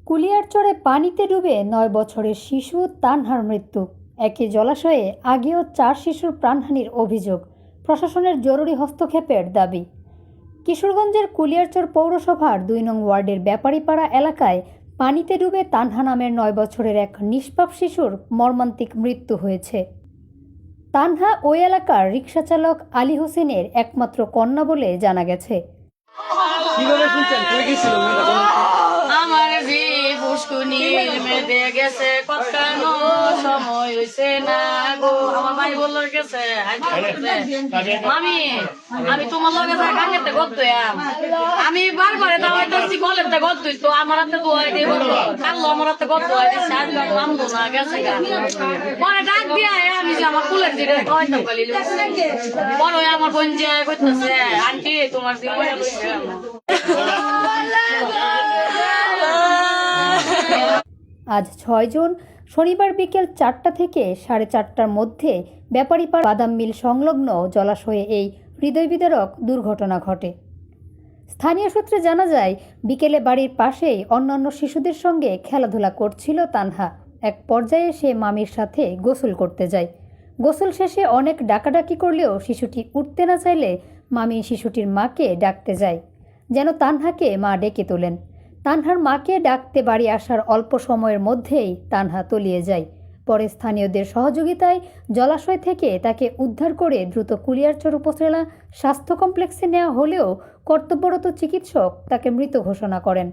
কুলিয়ারচরে পানিতে ডুবে ৯ বছরের শিশু তানহার মৃত্যু। একই জলাশয়ে আগেও ৪ শিশুর প্রাণহানির অভিযোগ, প্রশাসনের জরুরি হস্তক্ষেপের দাবি। কিশোরগঞ্জের কুলিয়ারচর পৌরসভার ২ নং ওয়ার্ডের ব্যাপারীপাড়া এলাকায় পানিতে ডুবে তানহা নামের ৯ বছরের এক নিষ্পাপ শিশুর মর্মান্তিক মৃত্যু হয়েছে। তানহা ওই এলাকার রিকশাচালক আলী হোসেনের একমাত্র কন্যা বলে জানা গেছে। আমার যে পুষ্কুনির মেয়েতে গেছে কতখানো সময় হয়েছে না গো, আমার ভাই বললো গেছে মামি আমি তোমার লগে গাঙ্গেতে করতো আমি বারবার দাওয়াইতেছি কলেতে করতো তো আমার হাতে দোয়াই দিয়ে বললো কালো আমার হাতে কত দোয়াই দিচ্ছে আজ নামবো না গেছে পরে ডাক দিয়ে আমি যে আমার কুলের দিকে খাওয়াইতাম কালি পরে আমার বোন যে করতেছে আন্টি তোমার দিন আজ ৬ জুন শনিবার বিকেল ৪টা থেকে ৪:৩০টার মধ্যে ব্যাপারীপাড়া বাদাম মিল সংলগ্ন জলাশয়ে এই হৃদয়বিদারক দুর্ঘটনা ঘটে। স্থানীয় সূত্রে জানা যায়, বিকেলে বাড়ির পাশেই অন্যান্য শিশুদের সঙ্গে খেলাধুলা করছিল তানহা। এক পর্যায়ে সে মামির সাথে গোসল করতে যায়। গোসল শেষে অনেক ডাকাডাকি করলেও শিশুটি উঠতে না চাইলে মামি শিশুটির মাকে ডাকতে যায়, যেন তানহাকে মা ডেকে তোলেন। তানহার মাকে ডাকতে বাড়ি আসার অল্প সময়ের মধ্যেই তানহা তলিয়ে যায়। পরে স্থানীয়দের সহযোগিতায় জলাশয় থেকে তাকে উদ্ধার করে দ্রুত কুলিয়ারচর উপজেলা স্বাস্থ্য কমপ্লেক্সে নেওয়া হলেও কর্তব্যরত চিকিৎসক তাকে মৃত ঘোষণা করেন।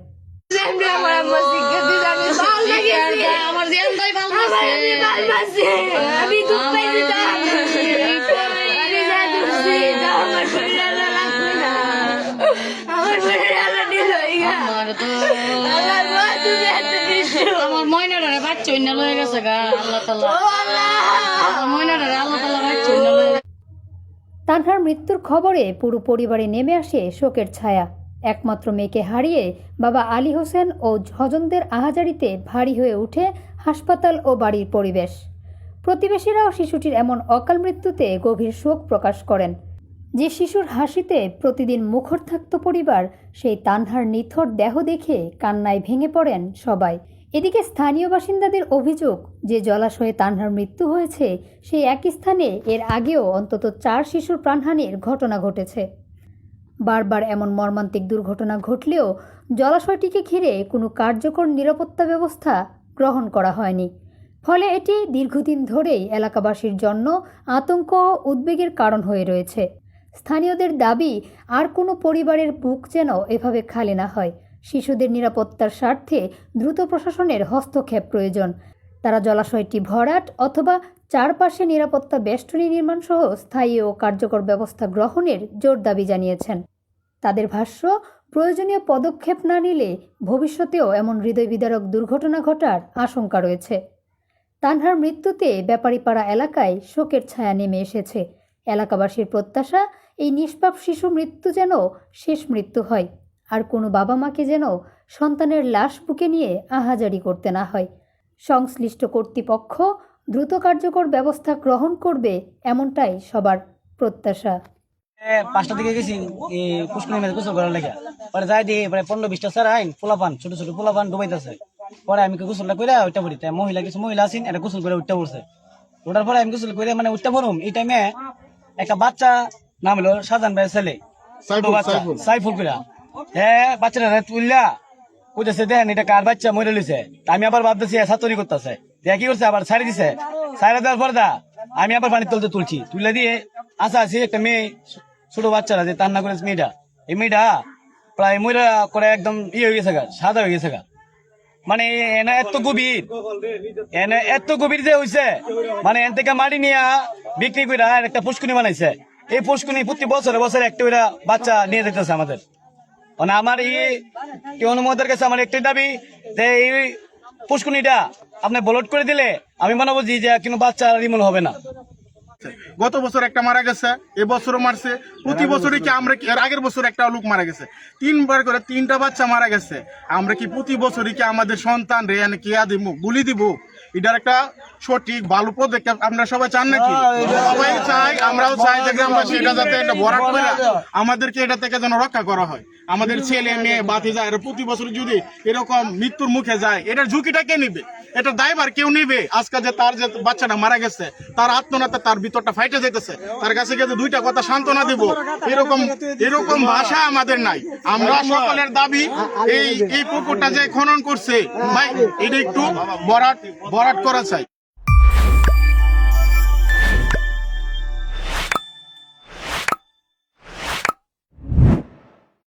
আমার ময়নাটারে বাচ্চা অন্য লয়ে গেছে গা আল্লাহ তাআলা আমার ময়নাটারে আল্লাহ তাআলা বাচ্চা অন্য লয়ে। তানহার মৃত্যুর খবরে পুরো পরিবারে নেমে আসে শোকের ছায়া। একমাত্র মেয়েকে হারিয়ে বাবা আলী হোসেন ও স্বজনদের আহাজারিতে ভারী হয়ে ওঠে হাসপাতাল ও বাড়ির পরিবেশ। প্রতিবেশীরাও শিশুটির এমন অকাল মৃত্যুতে গভীর শোক প্রকাশ করেন। যে শিশুর হাসিতে প্রতিদিন মুখর থাকত পরিবার, সেই তানহার নিথর দেহ দেখে কান্নায় ভেঙে পড়েন সবাই। এদিকে স্থানীয় বাসিন্দাদের অভিযোগ, যে জলাশয়ে তানহার মৃত্যু হয়েছে সেই একই স্থানে এর আগেও অন্তত ৪ শিশুর প্রাণহানির ঘটনা ঘটেছে। বারবার এমন মর্মান্তিক দুর্ঘটনা ঘটলেও জলাশয়টিকে ঘিরে কোনো কার্যকর নিরাপত্তা ব্যবস্থা গ্রহণ করা হয়নি। ফলে এটি দীর্ঘদিন ধরেই এলাকাবাসীর জন্য আতঙ্ক ও উদ্বেগের কারণ হয়ে রয়েছে। স্থানীয়দের দাবি, আর কোনো পরিবারের বুক যেন এভাবে খালি না হয়। শিশুদের নিরাপত্তার স্বার্থে দ্রুত প্রশাসনের হস্তক্ষেপ প্রয়োজন। তারা জলাশয়টি ভরাট অথবা চারপাশে নিরাপত্তা বেষ্টনী নির্মাণ সহ স্থায়ী ও কার্যকর ব্যবস্থা গ্রহণের জোর দাবি জানিয়েছেন। তাদের ভাষ্য, প্রয়োজনীয় পদক্ষেপ না নিলে ভবিষ্যতেও এমন হৃদয়বিদারক দুর্ঘটনা ঘটার আশঙ্কা রয়েছে। তানহার মৃত্যুতে ব্যাপারীপাড়া এলাকায় শোকের ছায়া নেমে এসেছে। এলাকাবাসীর প্রত্যাশা, এই নিষ্পাপ শিশু মৃত্যু যেন শেষ মৃত্যু হয়, আর কোনো বাবা মাকে যেন সন্তানের লাশ বুকে নিয়ে আহাজারি করতে না হয়। সংশ্লিষ্ট কর্তৃপক্ষ দ্রুত কার্যকর ব্যবস্থা গ্রহণ করবে, এমনটাই সবার প্রত্যাশা। 5টার দিকে গেছি পুষ্করণী মেয়ে গোসল করার লেগে, পরে যাই দিয়ে প্রায় 15-20টা স্যার আইন পোলাপান ছোট ছোট পোলাপান ডুবাইতেছে। পরে আমি গোসলটা করে উঠতে পড়ি, তাই মহিলা কিছু মহিলা আছেন, এটা গোসল করে উঠতে পড়ছে। ওঠার পরে আমি গোসল করে মানে উঠতে পড়ুম, এই টাইমে একটা বাচ্চা, নাম হলো শাহজাহান ভাইয়ের ছেলে সাইফুল পিরা, হ্যাঁ বাচ্চাটা তুললা বুঝেছে, দেখেন এটা কার বাচ্চা মরে লইছে। আমি আবার ভাবতেছি ছাত্রী করতেছে, কি করছে আবার ছাড়ি দিছে। ছাড়া দেওয়ার পর আমি আবার পানি তুলছি, তুলে দিয়ে আছি একটা মেয়ে ছোট বাচ্চারা যে তান্না করেছে মেয়েটা, এই মেয়েটা প্রায় ময়রা করে একদম হয়ে গেছে গা, সাদা হয়ে গেছে গা। মানে এনে এত গভীর যে হয়েছে, মানে এন থেকে মাটি নিয়ে বিক্রি করে একটা পুষ্কুনি বানাইছে। এই পুষ্কুনি প্রতি বছরে একটা করে বাচ্চা নিয়ে যেতেছে আমাদের। মানে আমার এই অনুমোদের কাছে আমার একটাই দাবি যে এই পুষ্কুনিটা আপনি ব্লট করে দিলে আমি মনে বলছি যে কোনো বাচ্চা রিমূল হবে না। গত বছর একটা মারা গেছে, এবছরও মারছে, প্রতি বছরই কি আমরা এর আগের বছর একটা লোক মারা গেছে, 3বার করে 3টা বাচ্চা মারা গেছে। আমরা কি প্রতি বছরই কি আমাদের সন্তান রে কেয়া দিব, বলি দিব? এটার একটা সঠিক ভালো পদক্ষেপ আমরা সবাই চান নাকি? সবাই চাই, আমরাও চাই যে গ্রামবাসী এটা যাতে একটা ভরাট করে আমাদেরকে এটা থেকে যেন রক্ষা করা হয়। আমাদের ছেলে মেয়ে বাতি যায়, এরা প্রতি বছর যদি এরকম মৃত্যুর মুখে যায়, এটার ঝুঁকিটা কে নিবে? এটা দায়ভার কেউ নিবে? আজকে যে তার যে বাচ্চাটা মারা গেছে, তার আত্মনাতে তার ভিতরটা ফাইটে যেতেছে, তার কাছে গিয়ে দুইটা কথা সান্ত্বনা দিব, এরকম ভাষা আমাদের নাই। আমরা সকলের দাবি এই পুকুরটা যে খনন করছে ভাই, এটা একটু ভরাট করা চাই।